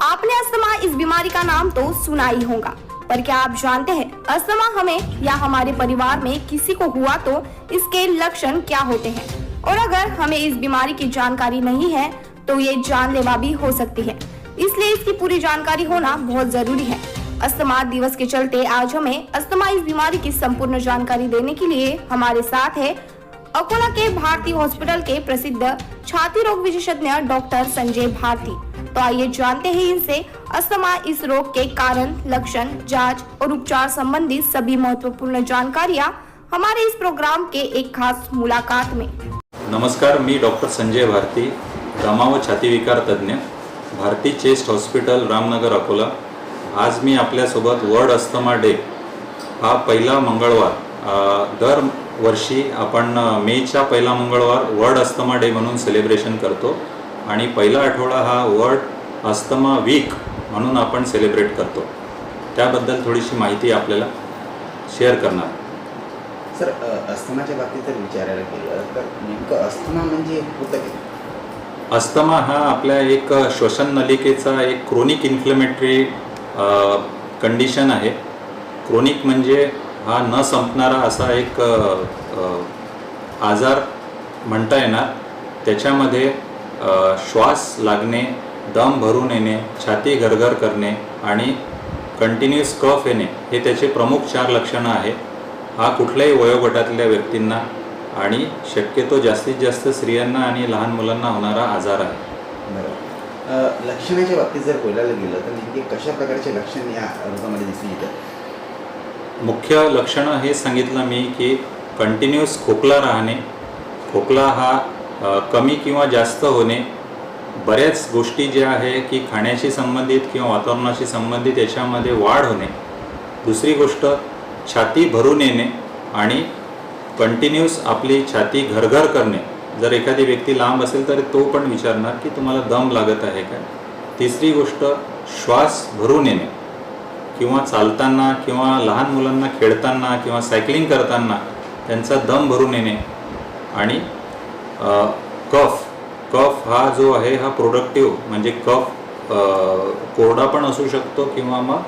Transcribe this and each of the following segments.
आपने अस्थमा इस बीमारी का नाम तो सुना ही होगा, पर क्या आप जानते हैं अस्थमा हमें या हमारे परिवार में किसी को हुआ तो इसके लक्षण क्या होते हैं, और अगर हमें इस बीमारी की जानकारी नहीं है तो ये जानलेवा भी हो सकती है। इसलिए इसकी पूरी जानकारी होना बहुत जरूरी है। अस्थमा दिवस के चलते आज हमें अस्थमा इस बीमारी की संपूर्ण जानकारी देने के लिए हमारे साथ है अकोला के भारती हॉस्पिटल के प्रसिद्ध छाती रोग विशेषज्ञ डॉक्टर संजय भारती। तो आइए जानते हैं इनसे अस्थमा इस रोग के कारण, लक्षण, जांच और उपचार संबंधी सभी महत्वपूर्ण जानकारियां हमारे इस प्रोग्राम के एक खास मुलाकात में। नमस्कार, मी डॉक्टर संजय भारती, दमा व छाती विकार तज्ञ, भारती चेस्ट हॉस्पिटल, रामनगर, अकोला। आज मी आपल्यासोबत वर्ल्ड अस्थमा डे हा पहिला मंगळवार, दरवर्षी आपण मेच्या पहिला मंगळवार वर्ल्ड अस्थमा डे म्हणून सेलिब्रेशन करतो आणि पहिला आठवडा हा वर्ल्ड अस्थमा वीक म्हणून आपण सेलिब्रेट करतो। त्याबद्दल थोडीशी माहिती आपल्याला शेअर करणार। सर, अस्थमाच्या बाबतीत जर विचारायला गेलं तर नेमकं अस्थमा म्हणजे होतं काय? अस्थमा हा आपल्या एक श्वसन नलिकेचा एक क्रोनिक इन्फ्लेमेटरी कंडिशन आहे। क्रोनिक म्हणजे हा न संपणारा असा एक आजार म्हणता येणार। त्याच्यामध्ये श्वास लागणे, दम भरून येणे, छाती गरगर करणे आणि कंटिन्यूस कफ येणे हे त्याचे प्रमुख 4 लक्षणं आहेत। हा कुठल्याही वयोगटातल्या व्यक्तींना आणि शक्यतो जास्तीत जास्त स्त्रियांना आणि लहान मुलांना होणारा आजार आहे। बरोबर। लक्षणाच्या बाबतीत जर बोलायला गेलं तर नेमके कशा प्रकारचे लक्षण या रोगामध्ये दिसून येतात? मुख्य लक्षणं हे सांगितलं मी की कंटिन्यूस खोकला राहणे, खोकला हा कमी किंवा जास्त होणे, बऱ्याच गोष्टी ज्या आहे की खाण्याशी संबंधित किंवा वातावरणाशी संबंधित याच्यामध्ये वाढ होणे। दुसरी गोष्ट छाती भरून येणे आणि कंटिन्यूस आपली छाती घरघर करणे। जर एखादी व्यक्ती लांब असेल तर तो पण विचारणार की तुम्हाला दम लागत आहे का। तिसरी गोष्ट श्वास भरून येणे, किंवा चालताना किंवा लहान मुलांना खेळताना किंवा सायकलिंग करताना त्यांचा दम भरून येणे। आणि कफ हा जो आहे हा प्रोडक्टिव्ह म्हणजे कफ कोरडा पण असू शकतो किंवा मग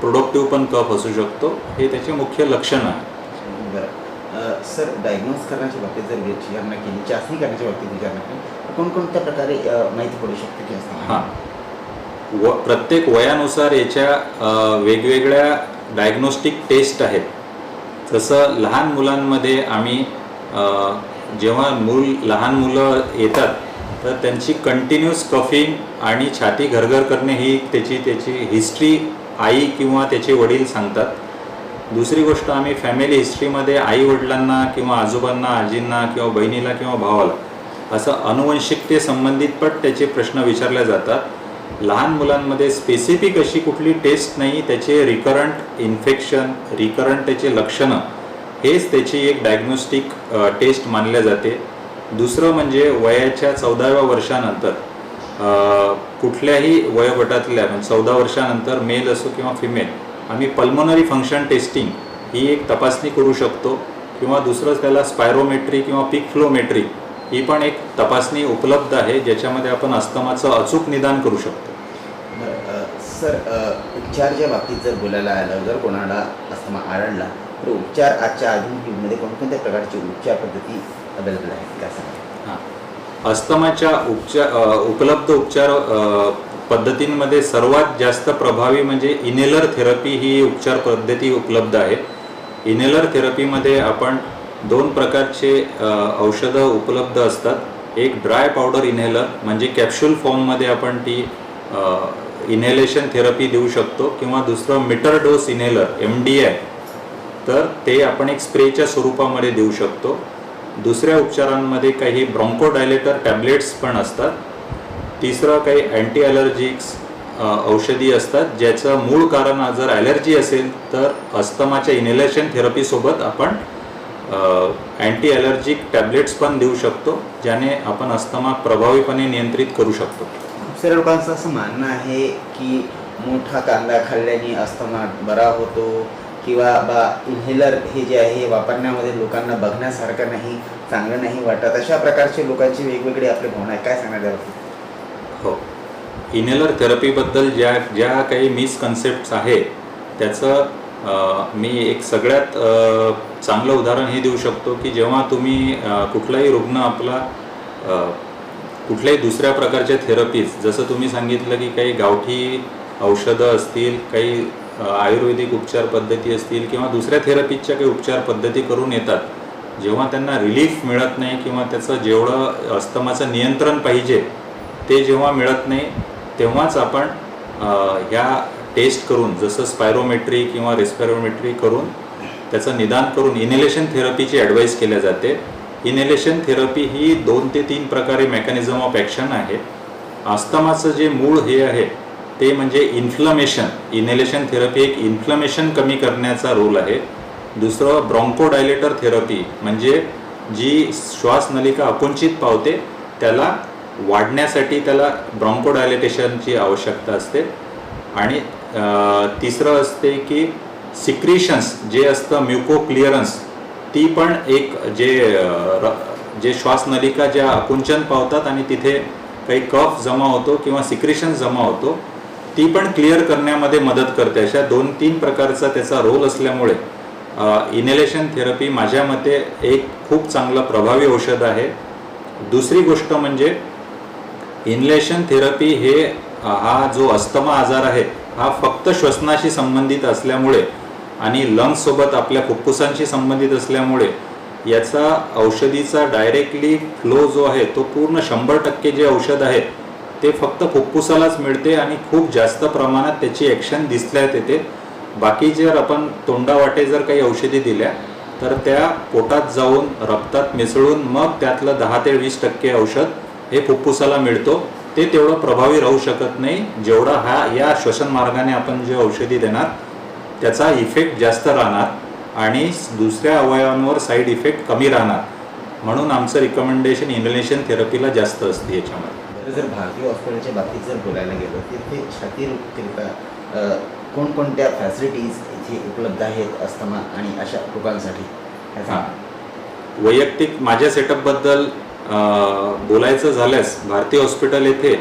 प्रोडक्टिव्ह पण कफ असू शकतो। हे त्याचे मुख्य लक्षण आहे। बरं। सर, डायग्नोज करण्याच्या बाबतीत जर विचारणा केली, चाचणी करण्याच्या बाबतीत विचारणा केली, कोणकोणत्या प्रकारे माहिती पडू शकते की अस्थमा? प्रत्येक वयानुसार याच्या वेगवेगळ्या डायग्नोस्टिक टेस्ट आहेत। जसं लहान मुलांमध्ये आम्ही जेव्हा लहान मुलं येतात तर त्यांची कंटिन्यूस कफिंग आणि छाती घरघर करणे ही त्याची हिस्ट्री आई किंवा त्याचे वडील सांगतात। दुसरी गोष्ट, आम्ही फॅमिली हिस्ट्रीमध्ये आई वडिलांना किंवा आजोबांना, आजींना किंवा बहिणीला किंवा भावाला असं अनुवंशिकतेसंबंधित पण त्याचे प्रश्न विचारले जातात। लहान मुलांमध्ये स्पेसिफिक अशी कुठली टेस्ट नाही, त्याचे रिकरंट इन्फेक्शन, रिकरंट त्याचे लक्षणं हेच त्याची एक डायग्नोस्टिक टेस्ट मानले जाते। दुसरं म्हणजे वयाच्या 14व्या वर्षानंतर कुठल्याही वयोगटातल्या 14 वर्षानंतर मेल असो किंवा फिमेल, आम्ही पल्मोनरी फंक्शन टेस्टिंग ही एक तपासणी करू शकतो, किंवा दुसरं त्याला स्पायरोमेट्री किंवा पीक फ्लोमेट्री ही पण एक तपासणी उपलब्ध आहे ज्याच्यामध्ये आपण अस्थमाचं अचूक निदान करू शकतो। सर, उपचारच्या बाबतीत जर बोलायला आलं, जर कोणाला अस्थमा आढळला तर उपचार आजच्या आधुनिक युगामध्ये कोणकोणत्या प्रकारची उपचार पद्धती अवेलेबल आहेत काय सांगा? अस्थमाच्या उपलब्ध उपचार पद्धतींमध्ये सर्वात जास्त प्रभावी म्हणजे इनहेलर थेरपी ही उपचार पद्धती उपलब्ध आहे। इनहेलर थेरपीमध्ये आपण 2 प्रकारचे औषधं उपलब्ध असतात। एक ड्राय पावडर इनहेलर म्हणजे कॅप्सूल फॉर्ममध्ये आपण ती इनहेलेशन थेरपी देऊ शकतो, किंवा दुसरं मीटर डोस इनहेलर MDI, तर ते आपण एक स्प्रेच्या स्वरूपामध्ये देऊ शकतो। दुसऱ्या उपचारांमध्ये काही ब्रॉन्कोडायलेटर टॅब्लेट्स पण असतात। तिसरं काही अँटी ॲलर्जिक्स औषधी असतात ज्याचं मूळ कारण जर ॲलर्जी असेल तर अस्थमाच्या इनहेलेशन थेरपीसोबत आपण अँटी ॲलर्जिक टॅब्लेट्स पण देऊ शकतो, ज्याने आपण अस्थमा प्रभावीपणे नियंत्रित करू शकतो। दुसऱ्या लोकांचं असं मानणं आहे की मोठा कांदा खाल्ल्याने अस्थमा बरा होतो, किंवा इन्हेलर हे जे आहे वापरण्यामध्ये लोकांना बघण्यासारखं नाही, चांगलं नाही वाटत, अशा प्रकारचे लोकांची वेगवेगळे आपले भावना आहे, काय सांगणार यावर? हो, इनेलर थेरपीबद्दल ज्या काही मिसकन्सेप्ट्स आहेत त्याचं मी एक सगळ्यात चांगलं उदाहरण हे देऊ शकतो की जेव्हा तुम्ही कुठलाही रुग्ण आपला कुठल्याही दुसऱ्या प्रकारच्या थेरपीज, जसं तुम्ही सांगितलं की काही गावठी औषधं असतील, काही आयुर्वेदिक उपचार पद्धती असतील किंवा दुसऱ्या थेरपीजच्या काही उपचार पद्धती करून येतात, जेव्हा त्यांना रिलीफ मिळत नाही किंवा त्याचं जेवढं अस्थमाचं नियंत्रण पाहिजे ते जेव्हा मिळत नाही, तेव्हाच आपण ह्या टेस्ट करून, जसं स्पायरोमेट्री किंवा रेस्पिरोमेट्री करून त्याचं निदान करून इनहेलेशन थेरपीची ॲडवाईस केल्या जाते. इनहेलेशन थेरपी ही 2 ते 3 प्रकारे मेकॅनिझम ऑफ ॲक्शन आहे. अस्थमाचं जे मूळ हे आहे ते म्हणजे इन्फ्लमेशन. इनहेलेशन थेरपी एक इन्फ्लमेशन कमी करण्याचा रोल आहे. दुसरं ब्रॉन्कोडायलेटर थेरपी, म्हणजे जी श्वासनलिका आकुंचित पावते त्याला वाढण्यासाठी त्याला ब्रॉन्कोडायलेटेशनची आवश्यकता असते. आणि तिसरं असते की सिक्रिशन्स जे असतं म्युको क्लिअरन्स, ती पण एक जे श्वासनलिका ज्या आकुंचन पावतात आणि तिथे काही कफ जमा होतो किंवा सिक्रिशन जमा होतो, ती पण क्लिअर करण्यामध्ये मदत करते. अशा 2-3 प्रकारचा त्याचा रोल असल्यामुळे इनहेलेशन थेरपी माझ्या मते एक खूप चांगलं प्रभावी औषध आहे. दुसरी गोष्ट म्हणजे इनहेलेशन थेरपी हे हा जो अस्थमा आजार आहे हा फक्त श्वसनाशी संबंधित असल्यामुळे आणि लंग्ससोबत आपल्या फुफ्फुसांशी संबंधित असल्यामुळे याचा औषधीचा डायरेक्टली फ्लो जो आहे तो पूर्ण 100% जे औषध आहे ते फक्त फुफ्फुसालाच मिळते आणि खूप जास्त प्रमाणात त्याची ॲक्शन दिसल्यात येते. बाकी जर आपण तोंडावाटे जर काही औषधी दिल्या तर त्या पोटात जाऊन रक्तात मिसळून मग त्यातलं 10 ते 20% औषध हे फुफ्फुसाला मिळतो. ते तेवढं प्रभावी राहू शकत नाही जेवढा या श्वसन मार्गाने आपण जे औषधी देणार त्याचा इफेक्ट जास्त राहणार आणि दुसऱ्या अवयवांवर साईड इफेक्ट कमी राहणार. म्हणून आमचं रिकमेंडेशन इनहेलेशन थेरपीला जास्त असते याच्यामध्ये. जर भारतीय हॉस्पिटलच्या बाबतीत जर बोलायला गेलो तर ते छाती रोगकरिता कोणकोणत्या फॅसिलिटीज इथे उपलब्ध आहेत अस्थमा आणि अशा लोकांसाठी? वैयक्तिक माझ्या सेटअपबद्दल बोलायचं झाल्यास भारतीय हॉस्पिटल येथे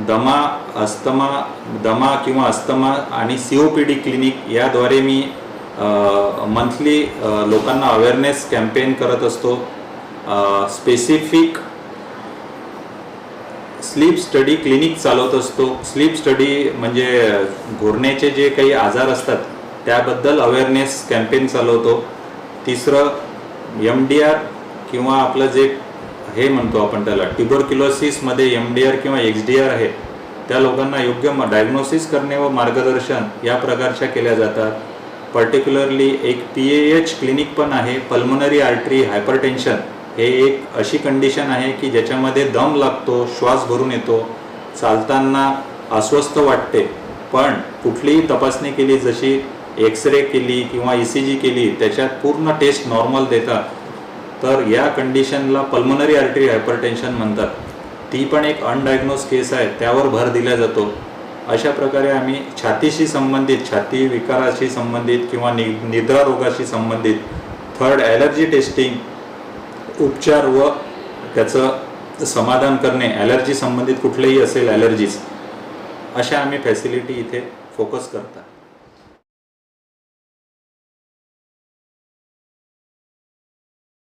दमा किंवा अस्थमा आणि COPD क्लिनिक याद्वारे मी मंथली लोकांना अवेअरनेस कॅम्पेन करत असतो. स्पेसिफिक स्लीप स्टडी क्लिनिक चालवत असतो. स्लीप स्टडी म्हणजे घुरण्याचे जे काही आजार असतात त्याबद्दल अवेअरनेस कॅम्पेन चालवतो. तिसरं MDR किंवा आपलं जे हे म्हणतो आपण त्याला ट्युबरक्युलोसिसमध्ये MDR किंवा XDR आहे त्या लोकांना योग्य डायग्नोसिस करणे व मार्गदर्शन या प्रकारच्या केल्या जातात. पर्टिक्युलरली एक PAH क्लिनिक पण आहे. पल्मोनरी आर्टरी हायपरटेन्शन हे एक अशी कंडिशन आहे की ज्याच्यामध्ये दम लागतो, श्वास भरून येतो, चालताना अस्वस्थ वाटते, पण कुठलीही तपासणी केली जशी एक्सरे केली किंवा ECG केली त्याच्यात पूर्ण टेस्ट नॉर्मल देतात. तर या कंडिशनला पल्मोनरी आर्टरी हायपरटेन्शन म्हणतात. ती पण एक अनडायग्नोज केस आहे, त्यावर भर दिला जातो. अशा प्रकारे आम्ही छातीशी संबंधित, छाती विकाराशी संबंधित किंवा निद्रा रोगाशी संबंधित, थर्ड ॲलर्जी टेस्टिंग, उपचार व त्याचं समाधान करणे, ॲलर्जी संबंधित कुठलेही असेल ॲलर्जीज, अशा आम्ही फॅसिलिटी इथे फोकस करतात.